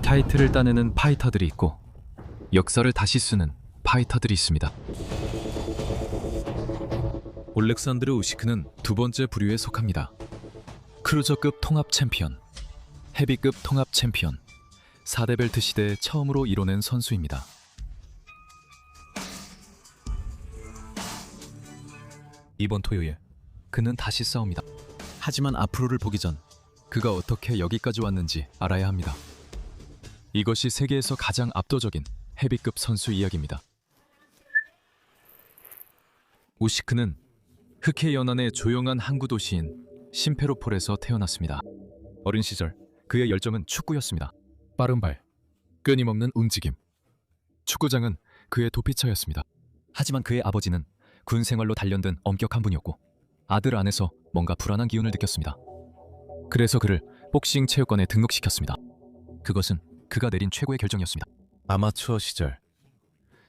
타이틀을 따내는 파이터들이 있고 역사를 다시 쓰는 파이터들이 있습니다. 올렉산드르 우시크는 두 번째 부류에 속합니다. 크루저급 통합 챔피언, 헤비급 통합 챔피언, 4대 벨트 시대에 처음으로 이뤄낸 선수입니다. 이번 토요일 그는 다시 싸웁니다. 하지만 앞으로를 보기 전 그가 어떻게 여기까지 왔는지 알아야 합니다. 이것이 세계에서 가장 압도적인 헤비급 선수 이야기입니다. 우시크는 흑해 연안의 조용한 항구 도시인 심페로폴에서 태어났습니다. 어린 시절 그의 열정은 축구였습니다. 빠른 발, 끊임없는 움직임. 축구장은 그의 도피처였습니다. 하지만 그의 아버지는 군 생활로 단련된 엄격한 분이었고 아들 안에서 뭔가 불안한 기운을 느꼈습니다. 그래서 그를 복싱 체육관에 등록시켰습니다. 그것은 그가 내린 최고의 결정이었습니다. 아마추어 시절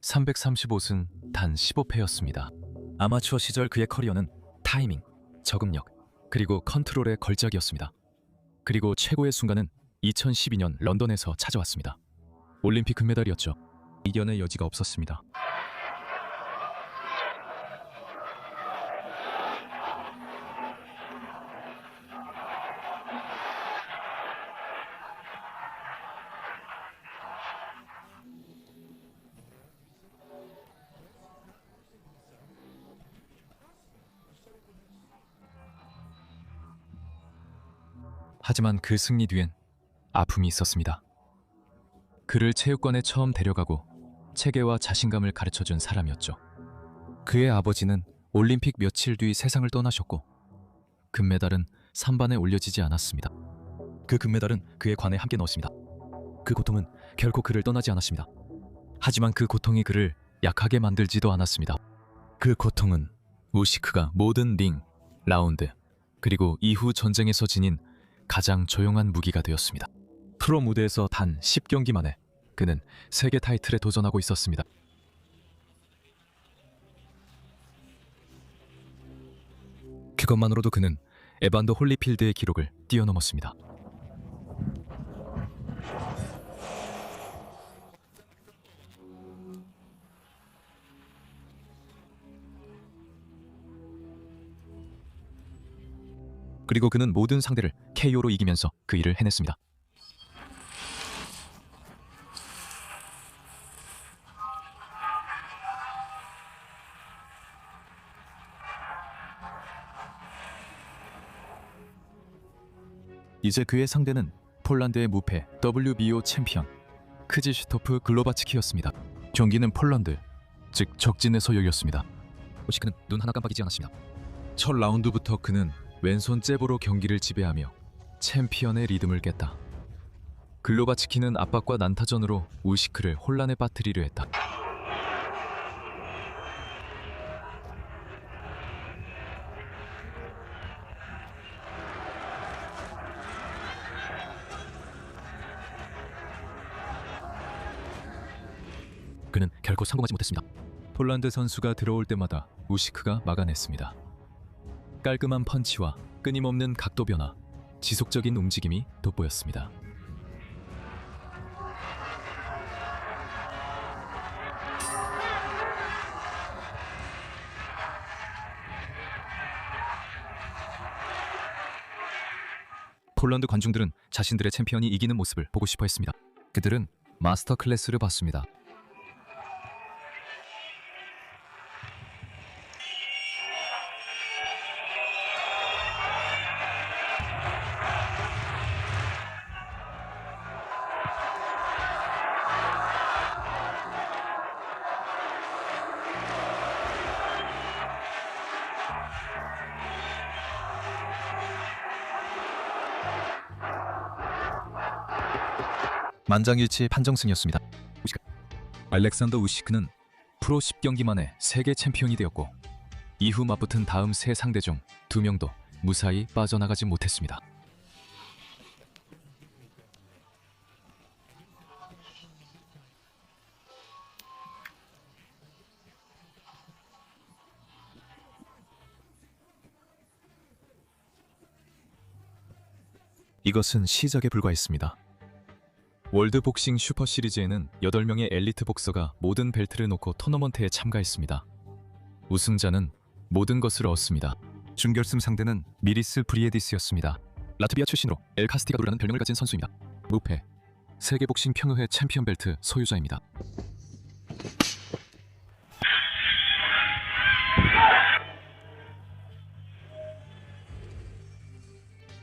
335승 단 15패였습니다. 아마추어 시절 그의 커리어는 타이밍, 적응력, 그리고 컨트롤의 걸작이었습니다. 그리고 최고의 순간은 2012년 런던에서 찾아왔습니다. 올림픽 금메달이었죠. 이견의 여지가 없었습니다. 하지만 그 승리 뒤엔 아픔이 있었습니다. 그를 체육관에 처음 데려가고 체계와 자신감을 가르쳐준 사람이었죠. 그의 아버지는 올림픽 며칠 뒤 세상을 떠나셨고 금메달은 산반에 올려지지 않았습니다. 그 금메달은 그의 관에 함께 넣었습니다. 그 고통은 결코 그를 떠나지 않았습니다. 하지만 그 고통이 그를 약하게 만들지도 않았습니다. 그 고통은 우시크가 모든 링, 라운드, 그리고 이후 전쟁에서 지닌 가장 조용한 무기가 되었습니다. 프로 무대에서 단 10경기 만에 그는 세계 타이틀에 도전하고 있었습니다. 그것만으로도 그는 에반더 홀리필드의 기록을 뛰어넘었습니다. 그리고 그는 모든 상대를 KO로 이기면서 그 일을 해냈습니다. 이제 그의 상대는 폴란드의 무패 WBO 챔피언 크지슈토프 글로바츠키였습니다. 경기는 폴란드, 즉 적진에서 열렸습니다. 우시크는 눈 하나 깜빡이지 않았습니다. 첫 라운드부터 그는 왼손 잽으로 경기를 지배하며 챔피언의 리듬을 깼다. 글로바츠키는 압박과 난타전으로 우시크를 혼란에 빠뜨리려 했다. 그는 결코 성공하지 못했습니다. 폴란드 선수가 들어올 때마다 우시크가 막아냈습니다. 깔끔한 펀치와 끊임없는 각도 변화, 지속적인 움직임이 돋보였습니다. 폴란드 관중들은 자신들의 챔피언이 이기는 모습을 보고 싶어 했습니다. 그들은 마스터 클래스를 받습니다. 만장일치의 판정승이었습니다. 알렉산더 우시크는 프로 10경기 만에 세계 챔피언이 되었고 이후 맞붙은 다음 세 상대 중 2명도 무사히 빠져나가지 못했습니다. 이것은 시작에 불과했습니다. 월드복싱 슈퍼 시리즈에는 8명의 엘리트 복서가 모든 벨트를 놓고 토너먼트에 참가했습니다. 우승자는 모든 것을 얻습니다. 준결승 상대는 미리스 브리에디스였습니다. 라트비아 출신으로 엘 카스티가도라는 별명을 가진 선수입니다. 무패, 세계복싱 평의회 챔피언 벨트 소유자입니다.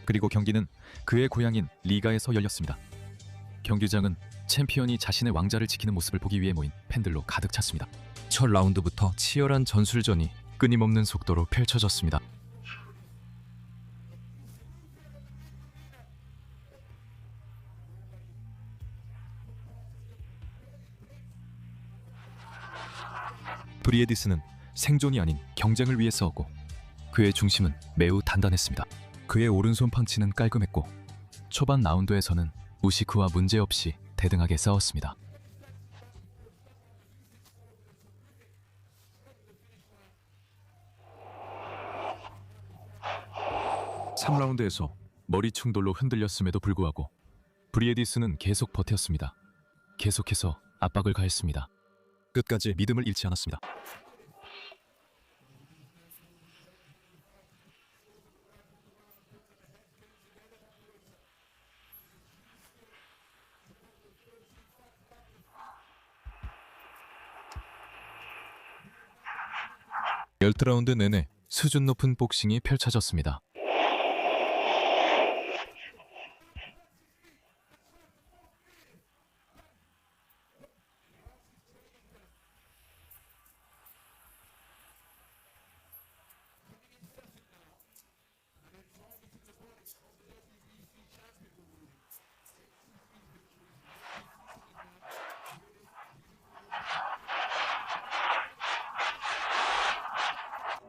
그리고 경기는 그의 고향인 리가에서 열렸습니다. 경기장은 챔피언이 자신의 왕자를 지키는 모습을 보기 위해 모인 팬들로 가득 찼습니다. 첫 라운드부터 치열한 전술전이 끊임없는 속도로 펼쳐졌습니다. 브리에디스는 생존이 아닌 경쟁을 위해 싸웠고 그의 중심은 매우 단단했습니다. 그의 오른손 펀치는 깔끔했고 초반 라운드에서는 우시크와 문제없이 대등하게 싸웠습니다. (3라운드에서) 머리 충돌로 흔들렸음에도 불구하고 브리에디스는 계속 버텼습니다. 계속해서 압박을 가했습니다. 끝까지 믿음을 잃지 않았습니다. (10라운드) 내내 수준 높은 복싱이 펼쳐졌습니다.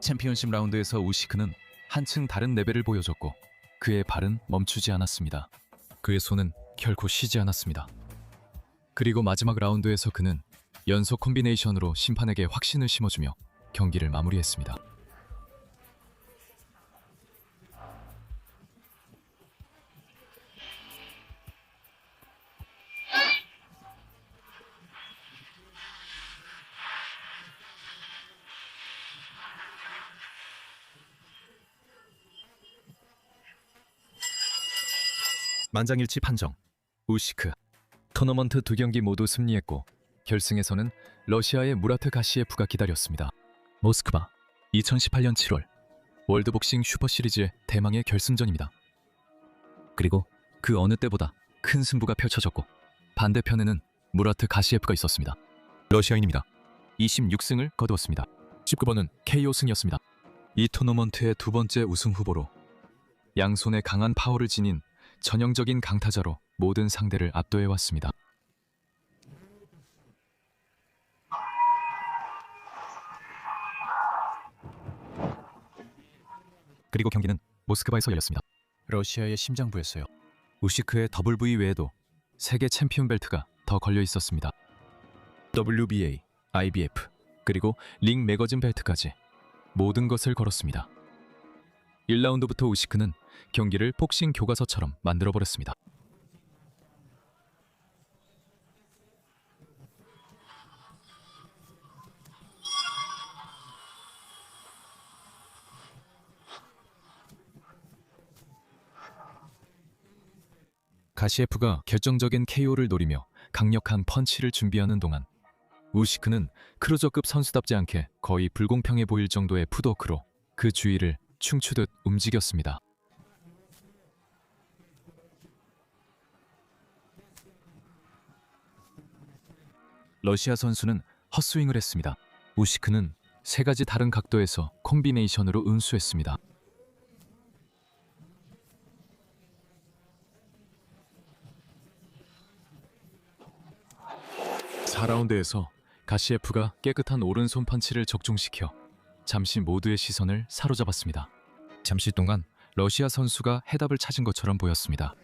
챔피언십 라운드에서 우시크는 한층 다른 레벨을 보여줬고 그의 발은 멈추지 않았습니다. 그의 손은 결코 쉬지 않았습니다. 그리고 마지막 라운드에서 그는 연속 콤비네이션으로 심판에게 확신을 심어주며 경기를 마무리했습니다. 만장일치 판정. 우시크. 토너먼트 2경기 모두 승리했고 결승에서는 러시아의 무라트 가시예프가 기다렸습니다. 모스크바. 2018년 7월 월드복싱 슈퍼 시리즈의 대망의 결승전입니다. 그리고 그 어느 때보다 큰 승부가 펼쳐졌고 반대편에는 무라트 가시예프가 있었습니다. 러시아인입니다. 26승을 거두었습니다. 19번은 KO 승이었습니다. 이 토너먼트의 두 번째 우승 후보로 양손에 강한 파워를 지닌 전형적인 강타자로 모든 상대를 압도해왔습니다. 그리고 경기는 모스크바에서 열렸습니다. 러시아의 심장부였어요. 우시크의 WV 외에도 세계 챔피언 벨트가 더 걸려 있었습니다. WBA, IBF, 그리고 링 매거진 벨트까지 모든 것을 걸었습니다. 1라운드부터 우시크는 경기를 복싱 교과서처럼 만들어버렸습니다. 가시예프가 결정적인 KO를 노리며 강력한 펀치를 준비하는 동안 우시크는 크루저급 선수답지 않게 거의 불공평해 보일 정도의 풋워크로 그 주위를 춤추듯 움직였습니다. 러시아 선수는 헛스윙을 했습니다. 우시크는 세 가지 다른 각도에서 콤비네이션으로 응수했습니다. (4라운드에서) 가시예프가 깨끗한 오른손 펀치를 적중시켜 잠시 모두의 시선을 사로잡았습니다. 잠시 동안 러시아 선수가 해답을 찾은 것처럼 보였습니다.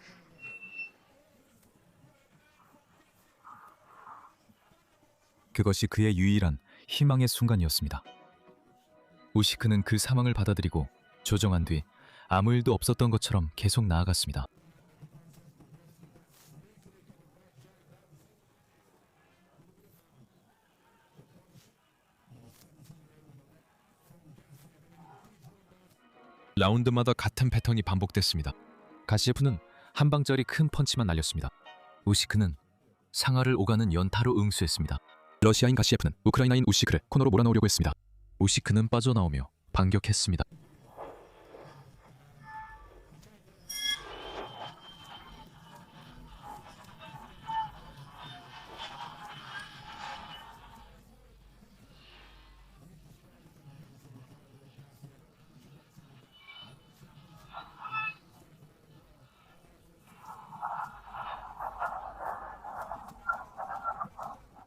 그것이 그의 유일한 희망의 순간이었습니다. 우시크는 그 상황을 받아들이고 조정한 뒤 아무 일도 없었던 것처럼 계속 나아갔습니다. 라운드마다 같은 패턴이 반복됐습니다. 가시예프는 한 방짜리 큰 펀치만 날렸습니다. 우시크는 상하를 오가는 연타로 응수했습니다. 러시아인 가시예프는 우크라이나인 우시크를 코너로 몰아넣으려고 했습니다. 우시크는 빠져나오며 반격했습니다.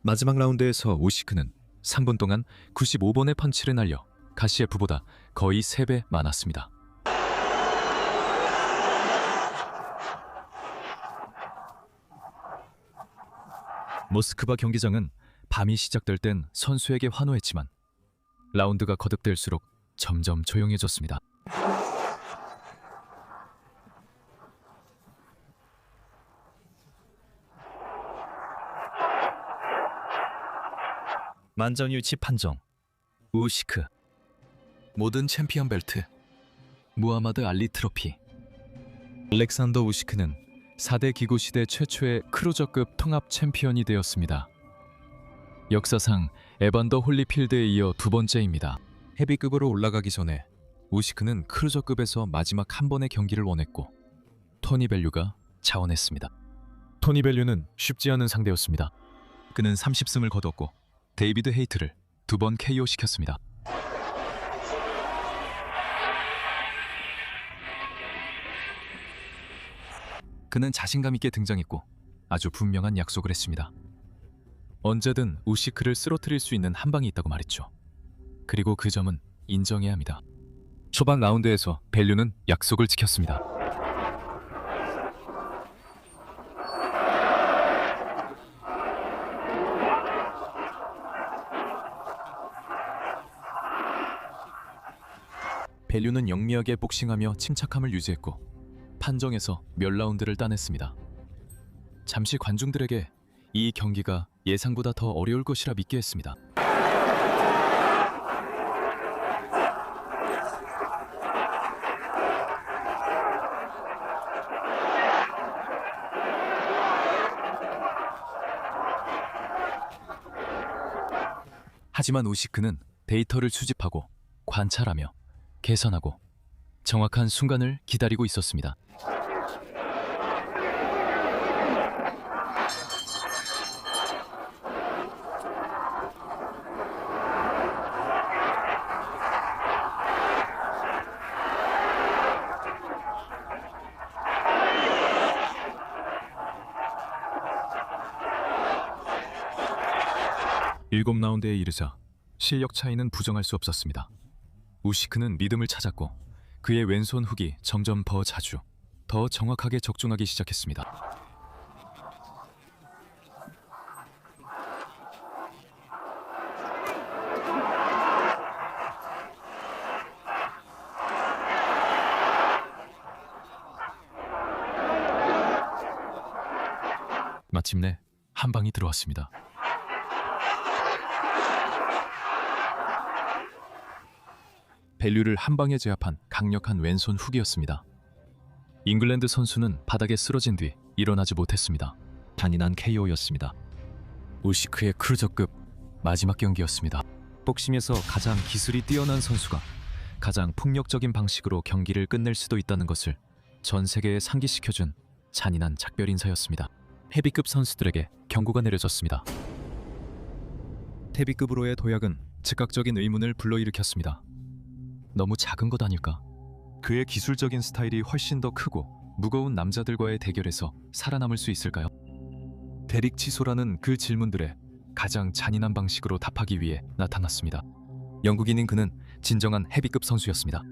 마지막 라운드에서 우시크는 3분 동안 95번의 펀치를 날려 가시예프보다 거의 3배 많았습니다. 모스크바 경기장은 밤이 시작될 땐 선수에게 환호했지만 라운드가 거듭될수록 점점 조용해졌습니다. 만장일치 판정. 우시크 모든 챔피언 벨트 무하마드 알리 트로피. 알렉산더 우시크는 4대 기구 시대 최초의 크루저급 통합 챔피언이 되었습니다. 역사상 에반더 홀리필드에 이어 두 번째입니다. 헤비급으로 올라가기 전에 우시크는 크루저급에서 마지막 한 번의 경기를 원했고 토니 벨류가 자원했습니다. 토니 벨류는 쉽지 않은 상대였습니다. 그는 30승을 거뒀고 데이비드 헤이트를 2번 KO시켰습니다. 그는 자신감 있게 등장했고 아주 분명한 약속을 했습니다. 언제든 우시크를 쓰러뜨릴 수 있는 한 방이 있다고 말했죠. 그리고 그 점은 인정해야 합니다. 초반 라운드에서 벨류는 약속을 지켰습니다. 벨류는 영리하게 복싱하며 침착함을 유지했고 판정에서 몇 라운드를 따냈습니다. 잠시 관중들에게 이 경기가 예상보다 더 어려울 것이라 믿게 했습니다. 하지만 우시크는 데이터를 수집하고 관찰하며 개선하고 정확한 순간을 기다리고 있었습니다. 일곱 라운드에 이르자 실력 차이는 부정할 수 없었습니다. 우시크는 리듬을 찾았고 그의 왼손 훅이 점점 더 자주, 더 정확하게 적중하기 시작했습니다. 마침내 한 방이 들어왔습니다. 벨류를 한 방에 제압한 강력한 왼손 훅이었습니다. 잉글랜드 선수는 바닥에 쓰러진 뒤 일어나지 못했습니다. 잔인한 KO였습니다. 우시크의 크루저급 마지막 경기였습니다. 복싱에서 가장 기술이 뛰어난 선수가 가장 폭력적인 방식으로 경기를 끝낼 수도 있다는 것을 전 세계에 상기시켜준 잔인한 작별 인사였습니다. 헤비급 선수들에게 경고가 내려졌습니다. 헤비급으로의 도약은 즉각적인 의문을 불러일으켰습니다. 너무 작은 것 아닐까? 그의 기술적인 스타일이 훨씬 더 크고 무거운 남자들과의 대결에서 살아남을 수 있을까요? 데릭 치소라는 그 질문들에 가장 잔인한 방식으로 답하기 위해 나타났습니다. 영국인인 그는 진정한 헤비급 선수였습니다.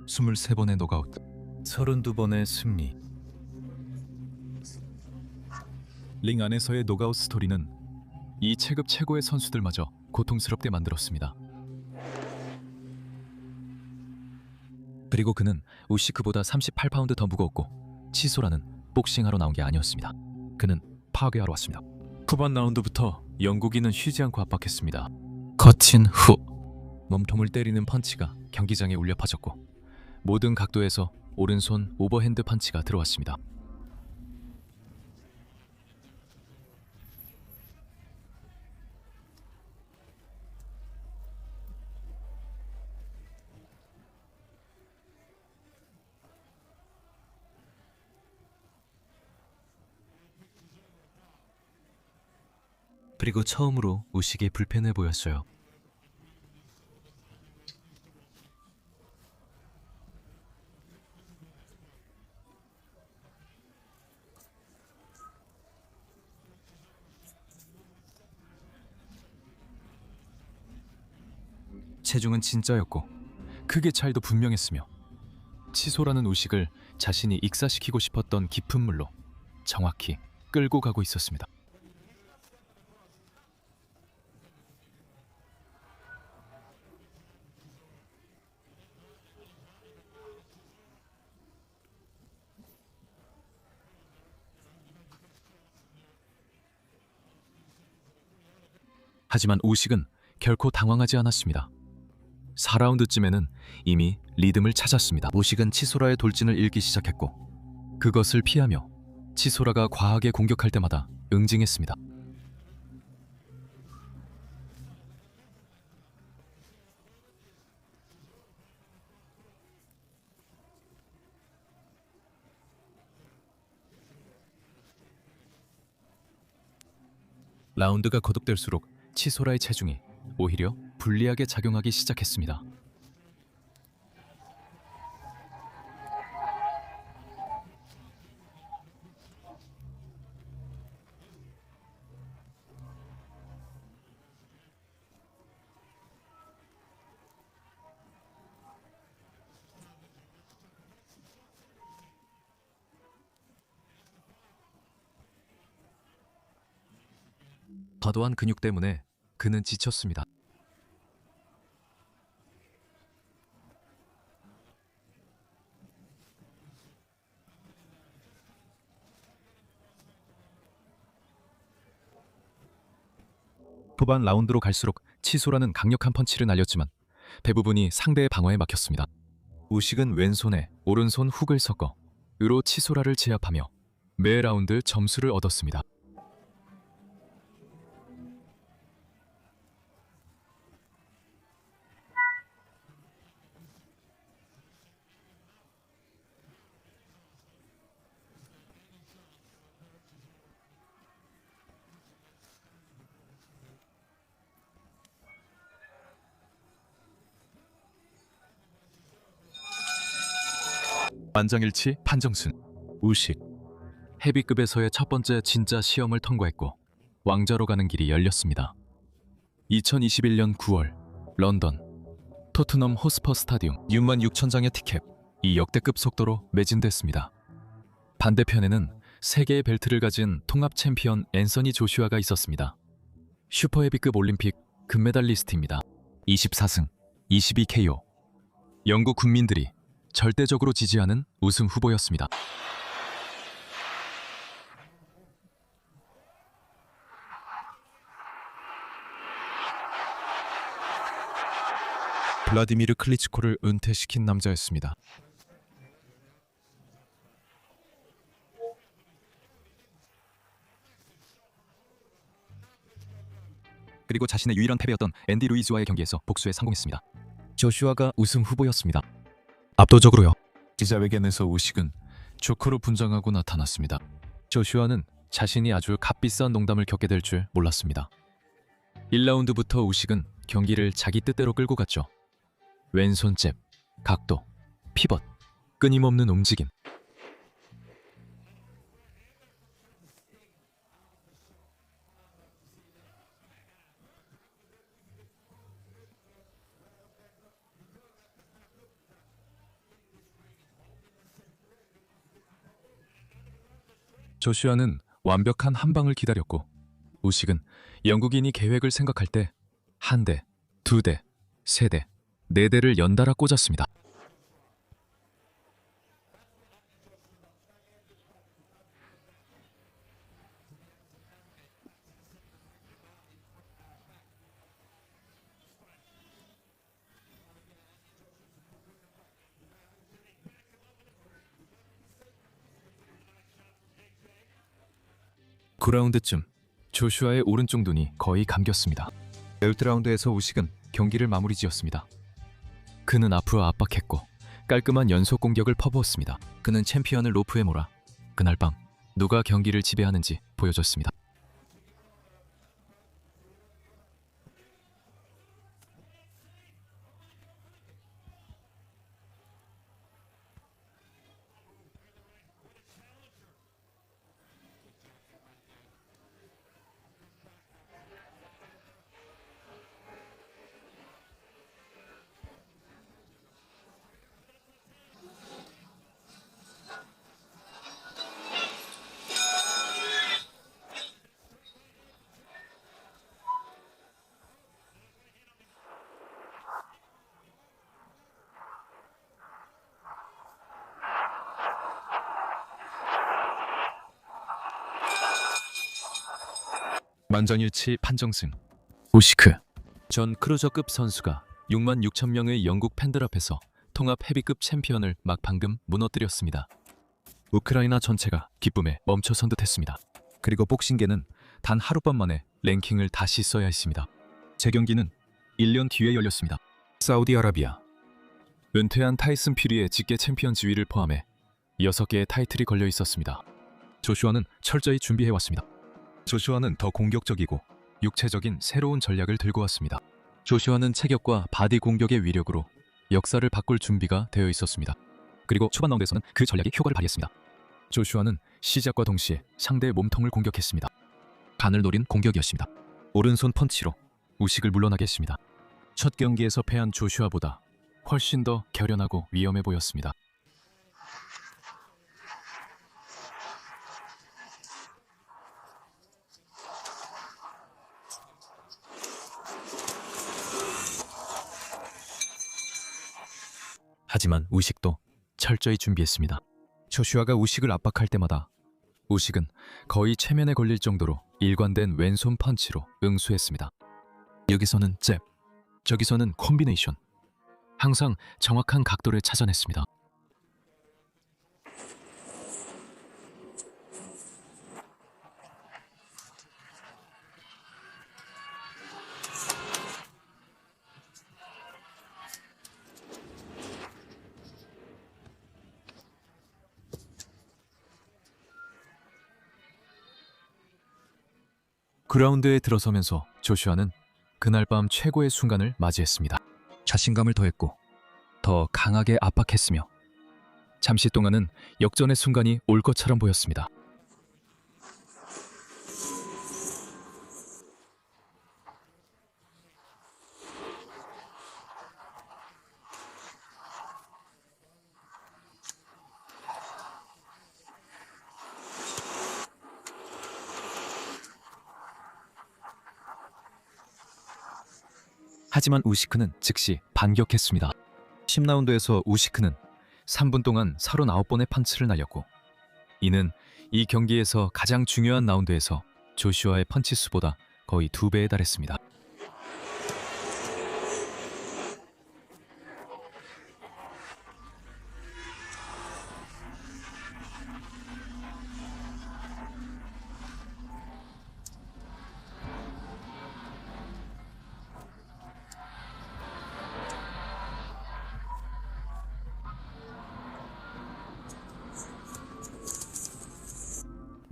23번의 노가웃, 32번의 승리. 링 안에서의 노가웃 스토리는 이 체급 최고의 선수들마저 고통스럽게 만들었습니다. 그리고 그는 우시크보다 38파운드 더 무거웠고 치소라는 복싱하러 나온 게 아니었습니다. 그는 파괴하러 왔습니다. 후반 라운드부터 영국인은 쉬지 않고 압박했습니다. 거친 후 몸통을 때리는 펀치가 경기장에 울려 퍼졌고 모든 각도에서 오른손 오버핸드 펀치가 들어왔습니다. 그리고 처음으로 우식이 불편해 보였어요. 체중은 진짜였고 크게 차이도 분명했으며 치소라는 우식을 자신이 익사시키고 싶었던 깊은 물로 정확히 끌고 가고 있었습니다. 하지만 우식은 결코 당황하지 않았습니다. 4라운드쯤에는 이미 리듬을 찾았습니다. 우식은 치소라의 돌진을 읽기 시작했고 그것을 피하며 치소라가 과하게 공격할 때마다 응징했습니다. 라운드가 거듭될수록 치소라의 체중이 오히려 불리하게 작용하기 시작했습니다. 과도한 근육 때문에 그는 지쳤습니다. 후반 라운드로 갈수록 치소라는 강력한 펀치를 날렸지만 대부분이 상대의 방어에 막혔습니다. 우식은 왼손에 오른손 훅을 섞어 으로 치소라를 제압하며 매 라운드 점수를 얻었습니다. 만장일치 판정승. 우식 헤비급에서의 첫 번째 진짜 시험을 통과했고 왕자로 가는 길이 열렸습니다. 2021년 9월 런던 토트넘 호스퍼 스타디움 66,000장의 티켓, 이 역대급 속도로 매진됐습니다. 반대편에는 3개의 벨트를 가진 통합 챔피언 앤서니 조슈아가 있었습니다. 슈퍼 헤비급 올림픽 금메달리스트입니다. 24승 22KO. 영국 국민들이 절대적으로 지지하는 우승 후보였습니다. 블라디미르 클리치코를 은퇴시킨 남자였습니다. 그리고 자신의 유일한 패배였던 앤디 루이즈와의 경기에서 복수에 성공했습니다. 조슈아가 우승 후보였습니다. 압도적으로요. 기자회견에서 우식은 조커로 분장하고 나타났습니다. 조슈아는 자신이 아주 값비싼 농담을 겪게 될 줄 몰랐습니다. 1라운드부터 우식은 경기를 자기 뜻대로 끌고 갔죠. 왼손 잽, 각도, 피벗, 끊임없는 움직임. 조슈아는 완벽한 한 방을 기다렸고 우식은 영국인이 계획을 생각할 때 한 대, 두 대, 세 대, 네 대를 연달아 꽂았습니다. 9라운드쯤 조슈아의 오른쪽 눈이 거의 감겼습니다. 12라운드에서 우식은 경기를 마무리 지었습니다. 그는 앞으로 압박했고 깔끔한 연속 공격을 퍼부었습니다. 그는 챔피언을 로프에 몰아 그날 밤 누가 경기를 지배하는지 보여줬습니다. 만전일치 판정승. 우시크 전 크루저급 선수가 6만 6천 명의 영국 팬들 앞에서 통합 헤비급 챔피언을 막 방금 무너뜨렸습니다. 우크라이나 전체가 기쁨에 멈춰선 듯했습니다. 그리고 복싱계는 단 하룻밤 만에 랭킹을 다시 써야 했습니다. 재경기는 1년 뒤에 열렸습니다. 사우디아라비아. 은퇴한 타이슨 퓨리의 직계 챔피언 지위를 포함해 6개의 타이틀이 걸려 있었습니다. 조슈아는 철저히 준비해왔습니다. 조슈아는 더 공격적이고 육체적인 새로운 전략을 들고 왔습니다. 조슈아는 체격과 바디 공격의 위력으로 역사를 바꿀 준비가 되어 있었습니다. 그리고 초반 라운드에서는 그 전략이 효과를 발휘했습니다. 조슈아는 시작과 동시에 상대의 몸통을 공격했습니다. 간을 노린 공격이었습니다. 오른손 펀치로 우식을 물러나게 했습니다. 첫 경기에서 패한 조슈아보다 훨씬 더 결연하고 위험해 보였습니다. 하지만 우식도 철저히 준비했습니다. 조슈아가 우식을 압박할 때마다 우식은 거의 체면에 걸릴 정도로 일관된 왼손 펀치로 응수했습니다. 여기서는 잽, 저기서는 콤비네이션. 항상 정확한 각도를 찾아냈습니다. 그라운드에 들어서면서 조슈아는 그날 밤 최고의 순간을 맞이했습니다. 자신감을 더했고 더 강하게 압박했으며 잠시 동안은 역전의 순간이 올 것처럼 보였습니다. 하지만 우시크는 즉시 반격했습니다. 10라운드에서 우시크는 3분 동안 39번의 펀치를 날렸고 이는 이 경기에서 가장 중요한 라운드에서 조슈아의 펀치 수보다 거의 2배에 달했습니다.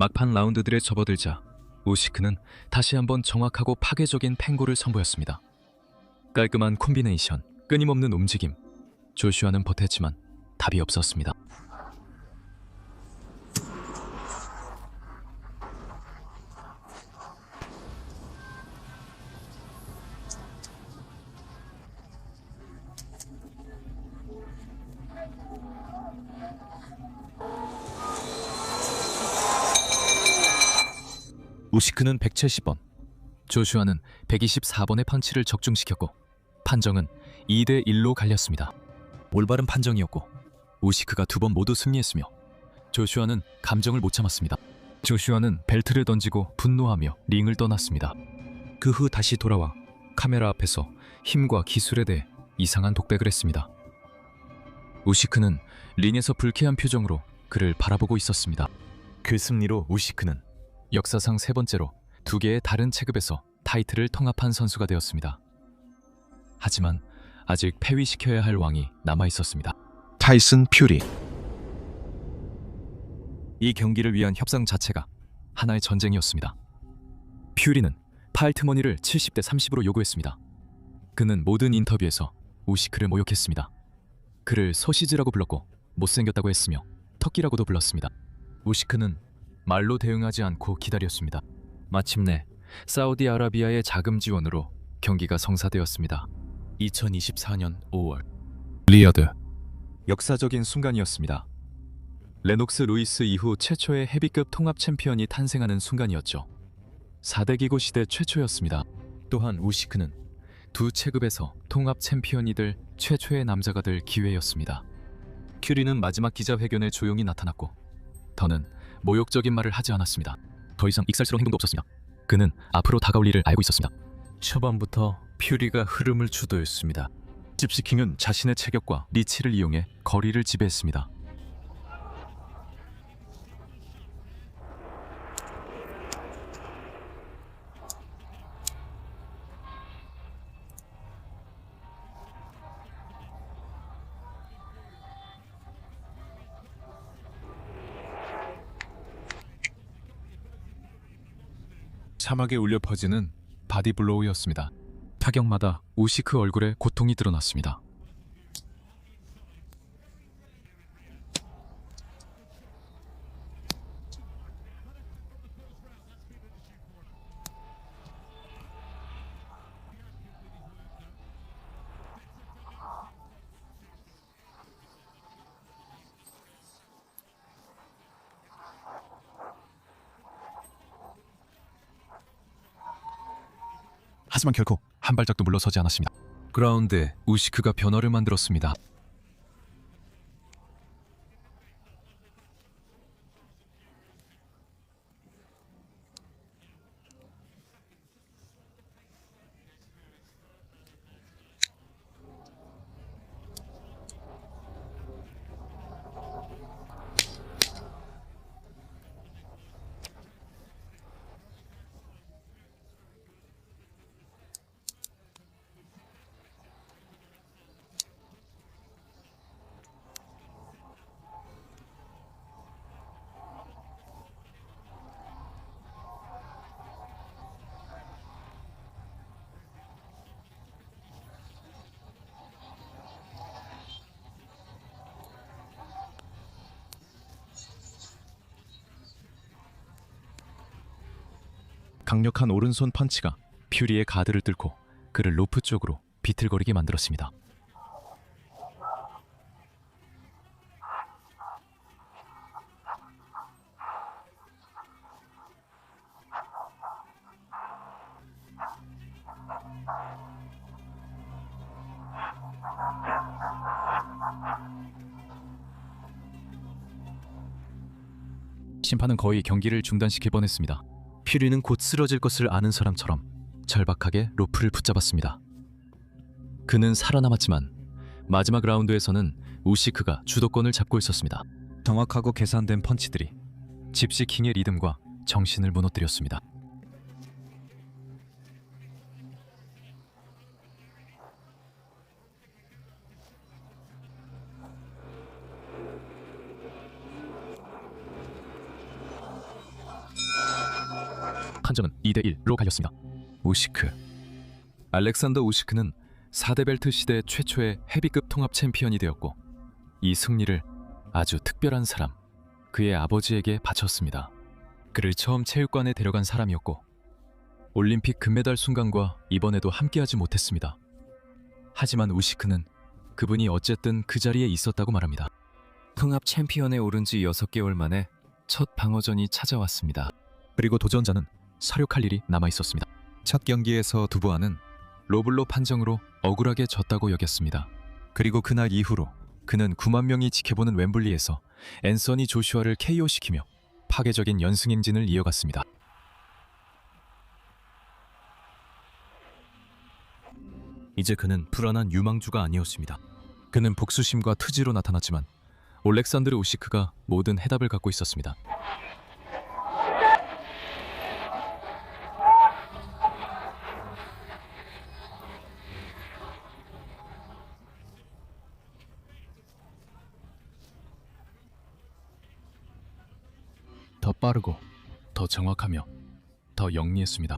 막판 라운드들에 접어들자 우시크는 다시 한번 정확하고 파괴적인 팽고를 선보였습니다. 깔끔한 콤비네이션, 끊임없는 움직임. 조슈아는 버텼지만 답이 없었습니다. 우시크는 170번, 조슈아는 124번의 펀치를 적중시켰고 판정은 2대1로 갈렸습니다. 올바른 판정이었고 우시크가 2번 모두 승리했으며 조슈아는 감정을 못 참았습니다. 조슈아는 벨트를 던지고 분노하며 링을 떠났습니다. 그 후 다시 돌아와 카메라 앞에서 힘과 기술에 대해 이상한 독백을 했습니다. 우시크는 링에서 불쾌한 표정으로 그를 바라보고 있었습니다. 그 승리로 우시크는 역사상 세 번째로 두 개의 다른 체급에서 타이틀을 통합한 선수가 되었습니다. 하지만 아직 폐위시켜야 할 왕이 남아 있었습니다. 타이슨 퓨리. 이 경기를 위한 협상 자체가 하나의 전쟁이었습니다. 퓨리는 파이트 머니를 70대 30으로 요구했습니다. 그는 모든 인터뷰에서 우시크를 모욕했습니다. 그를 소시지라고 불렀고 못생겼다고 했으며 터키라고도 불렀습니다. 우시크는 말로 대응하지 않고 기다렸습니다. 마침내 사우디아라비아의 자금 지원으로 경기가 성사되었습니다. 2024년 5월 리야드. 역사적인 순간이었습니다. 레녹스 루이스 이후 최초의 헤비급 통합 챔피언이 탄생하는 순간이었죠. 4대 기고 시대 최초였습니다. 또한 우시크는 두 체급에서 통합 챔피언이 될 최초의 남자가 될 기회였습니다. 퓨리는 마지막 기자회견에 조용히 나타났고 더는 모욕적인 말을 하지 않았습니다. 더 이상 익살스러운 행동도 없었습니다. 그는 앞으로 다가올 일을 알고 있었습니다. 초반부터 퓨리가 흐름을 주도했습니다. 집시킹은 자신의 체격과 리치를 이용해 거리를 지배했습니다. 사막에 울려 퍼지는 바디블로우였습니다. 타격마다 우시크 얼굴에 고통이 드러났습니다. 하지만 결코 한 발짝도 물러서지 않았습니다. 그라운드에 우시크가 변화를 만들었습니다. 강력한 오른손 펀치가 퓨리의 가드를 뚫고 그를 로프 쪽으로 비틀거리게 만들었습니다. 심판은 거의 경기를 중단시킬 뻔했습니다. 퓨리는 곧 쓰러질 것을 아는 사람처럼 절박하게 로프를 붙잡았습니다. 그는 살아남았지만 마지막 라운드에서는 우시크가 주도권을 잡고 있었습니다. 정확하고 계산된 펀치들이 집시킹의 리듬과 정신을 무너뜨렸습니다. 판정은 2대1로 갈렸습니다. 우시크. 알렉산더 우시크는 4대 벨트 시대 최초의 헤비급 통합 챔피언이 되었고 이 승리를 아주 특별한 사람, 그의 아버지에게 바쳤습니다. 그를 처음 체육관에 데려간 사람이었고 올림픽 금메달 순간과 이번에도 함께하지 못했습니다. 하지만 우시크는 그분이 어쨌든 그 자리에 있었다고 말합니다. 통합 챔피언에 오른 지 6개월 만에 첫 방어전이 찾아왔습니다. 그리고 도전자는 사륙할 일이 남아있었습니다. 첫 경기에서 두보아는 로블로 판정으로 억울하게 졌다고 여겼습니다. 그리고 그날 이후로 그는 9만 명이 지켜보는 웸블리에서 앤서니 조슈아를 KO시키며 파괴적인 연승 행진을 이어갔습니다. 이제 그는 불안한 유망주가 아니었습니다. 그는 복수심과 투지로 나타났지만 올렉산드르 우시크가 모든 해답을 갖고 있었습니다. 빠르고 더 정확하며 더 영리했습니다.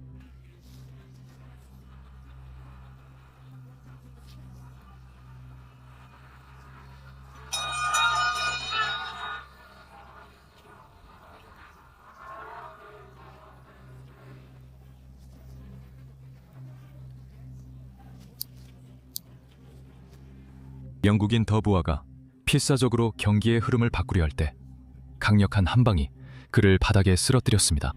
영국인 더부아가 필사적으로 경기의 흐름을 바꾸려 할 때 강력한 한 방이 그를 바닥에 쓰러뜨렸습니다.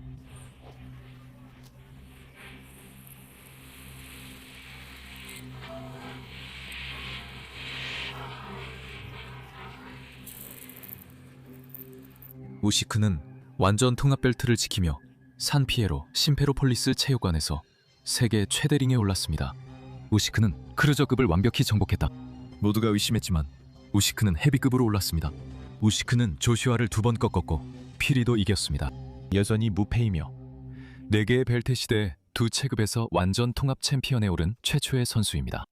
우시크는 완전 통합 벨트를 지키며 산피에로 심페로폴리스 체육관에서 세계 최대 링에 올랐습니다. 우시크는 크루저급을 완벽히 정복했다. 모두가 의심했지만 우시크는 헤비급으로 올랐습니다. 우시크는 조슈아를 2번 꺾었고 피리도 이겼습니다. 여전히 무패이며 4개의 벨트 시대에 2체급에서 완전 통합 챔피언에 오른 최초의 선수입니다.